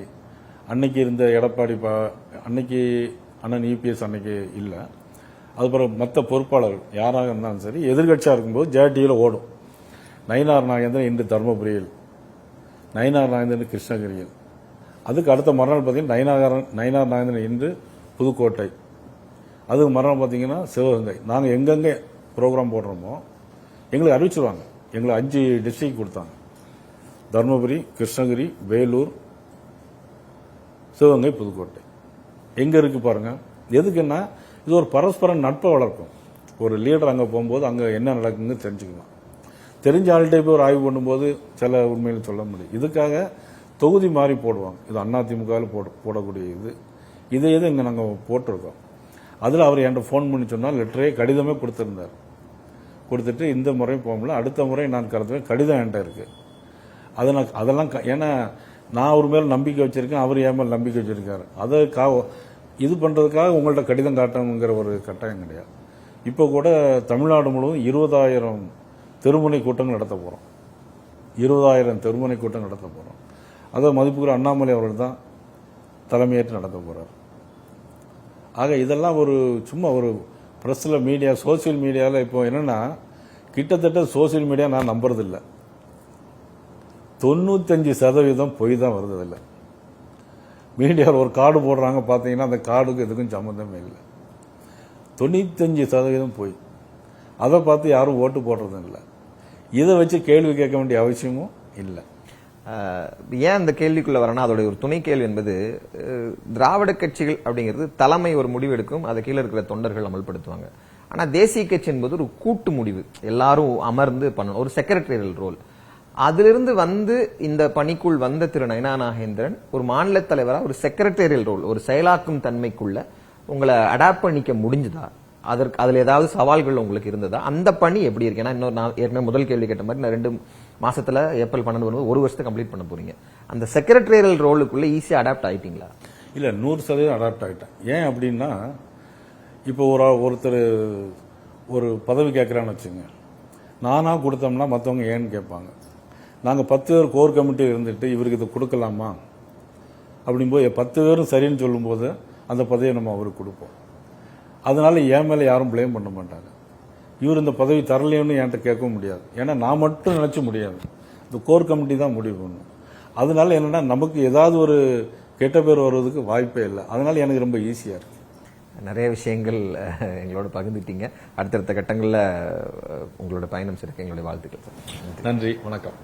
அன்னைக்கு இருந்த எடப்பாடி அன்னைக்கு அண்ணன் இபிஎஸ் அன்னைக்கு இல்லை, அதுக்கப்புறம் மற்ற பொறுப்பாளர்கள் யாராக இருந்தாலும் சரி, எதிர்கட்சியாக இருக்கும்போது ஜேடியில் ஓடும். நயினார் நாகேந்திரன் இன்று தருமபுரியில், நயினார் நாகேந்திரன் கிருஷ்ணகிரியில், அதுக்கு அடுத்த மறுநாள் பார்த்தீங்கன்னா நயினார் நாகேந்திரன் இன்று புதுக்கோட்டை, அதுக்கு மறுநாள் பார்த்தீங்கன்னா சிவகங்கை. நாங்கள் எங்கெங்கே ப்ரோக்ராம் போடுறோமோ எங்களுக்கு அறிவிச்சிருவாங்க. எங்களை 5 டிஸ்ட்ரிக்ட் கொடுத்தாங்க: தருமபுரி, கிருஷ்ணகிரி, வேலூர், சிவகங்கை, புதுக்கோட்டை. எங்க இருக்கு பாருங்க. எதுக்குன்னா இது ஒரு பரஸ்பர நட்பை வளர்க்கும். ஒரு லீடர் அங்கே போகும்போது அங்கே என்ன நடக்குன்னு தெரிஞ்சுக்கலாம். தெரிஞ்ச ஆள்கிட்ட போய் ஒரு ஆய்வு பண்ணும்போது சில உண்மையில சொல்ல முடியும். இதுக்காக தொகுதி மாறி போடுவாங்க. இது அதிமுகவில் போடக்கூடிய இதை இங்கே நாங்கள் போட்டிருக்கோம். அதில் அவர் என்கிட்ட ஃபோன் பண்ணி சொன்னால் லெட்டரே கடிதமே கொடுத்துருந்தார். கொடுத்துட்டு இந்த முறை போகல, அடுத்த முறை நான் கருதுவேன், கடிதம் என்கிட்ட இருக்கு. அதெல்லாம் ஏன்னா நான் அவர் மேல் நம்பிக்கை வச்சிருக்கேன், அவர் என் மேல் நம்பிக்கை வச்சிருக்காரு. அதை இது பண்றதுக்காக உங்கள்ட்ட கடிதம் காட்டணுங்கிற ஒரு கட்டாயம் கிடையாது. இப்போ கூட தமிழ்நாடு முழுவதும் 20,000 தெருமுனை கூட்டங்கள் நடத்த போறோம். 20,000 தெருமுனை கூட்டம் நடத்த போறோம். அதை மதிப்புக்குரிய அண்ணாமலை அவர்கள் தான் தலைமையேற்று நடத்த போறார். ஆக இதெல்லாம் ஒரு சும்மா ஒரு பிரஸ்ல மீடியா, சோசியல் மீடியாவில் இப்போ என்னன்னா, கிட்டத்தட்ட சோசியல் மீடியா நான் நம்புறதில்லை. 95% பொய் தான் வருது. இல்லை மீடியாவில் ஒரு கார்டு போடுறாங்க, பார்த்தீங்கன்னா அந்த கார்டுக்கு எதுக்கும் சம்மந்தமே இல்லை. 95% பொய். அதை பார்த்து யாரும் ஓட்டு போடுறதும் இல்லை. இதை வச்சு கேள்வி கேட்க வேண்டிய அவசியமும் இல்லை. ஏன் அந்த கேள்விக்குள்ள வரனா, அதோட ஒரு துணை கேள்வி என்பது, திராவிட கட்சிகள் அப்படிங்கிறது தலைமை ஒரு முடிவு எடுக்கும், அதை கீழே இருக்கிற தொண்டர்கள் அமல்படுத்துவாங்க. ஆனா தேசிய கட்சி என்பது ஒரு கூட்டு முடிவு, எல்லாரும் அமர்ந்து பண்ணணும், ஒரு செக்ரட்டரியல் ரோல். அதிலிருந்து இந்த பணிக்குள் வந்த திரு நயினா நாகேந்திரன் ஒரு மாநில தலைவரா ஒரு செக்ரட்டரியல் ரோல், ஒரு செயலாக்கும் தன்மைக்குள்ள உங்களை அடாப்ட் பண்ணிக்க முடிஞ்சுதா? அதுல ஏதாவது சவால்கள் உங்களுக்கு இருந்ததா? அந்த பணி எப்படி இருக்கு? ஏன்னா இன்னொரு நான் ஏற்கனவே முதல் கேள்வி கேட்ட மாதிரி, நான் 2 மாசத்துல ஏப்ரல் 12 1 வருஷத்தை கம்ப்ளீட் பண்ண போறீங்க. அந்த செக்ரட்டரியல் ரோலுக்குள்ள ஈஸியா அடாப்ட் ஆயிட்டீங்களா? இல்ல, 100% அடாப்ட் ஆயிட்டேன். ஏன் அப்படின்னா, இப்போ ஒருத்தர் ஒரு பதவி கேட்கறான்னு வச்சுங்க, நானா கொடுத்தோம்னா மற்றவங்க ஏன்னு கேட்பாங்க. நாங்க 10 பேர் கோர் கமிட்டி இருந்துட்டு இவருக்கு இதை கொடுக்கலாமா அப்படிங்கும்போது 10 பேரும் சரின்னு சொல்லும்போது அந்த பதவியை நம்ம அவருக்கு கொடுப்போம். அதனால என் மேல யாரும் பிளேம் பண்ண மாட்டாங்க. இவர் இந்த பதவி தரலைன்னு என்கிட்ட கேட்கவும் முடியாது. ஏன்னா நான் மட்டும் நினைச்ச முடியாது, இந்த கோர் கமிட்டி தான் முடிவு பண்ணும். அதனால என்னன்னா, நமக்கு ஏதாவது ஒரு கெட்ட பேர் வருவதற்கு வாய்ப்பே இல்லை. அதனால எனக்கு ரொம்ப ஈஸியா இருக்கு. நிறைய விஷயங்கள் எங்களோட பகிர்ந்துட்டீங்க. அடுத்தடுத்த கட்டங்களில் உங்களோட பயணம் சிறக்க எங்களுடைய வாழ்த்துக்கள். நன்றி, வணக்கம்.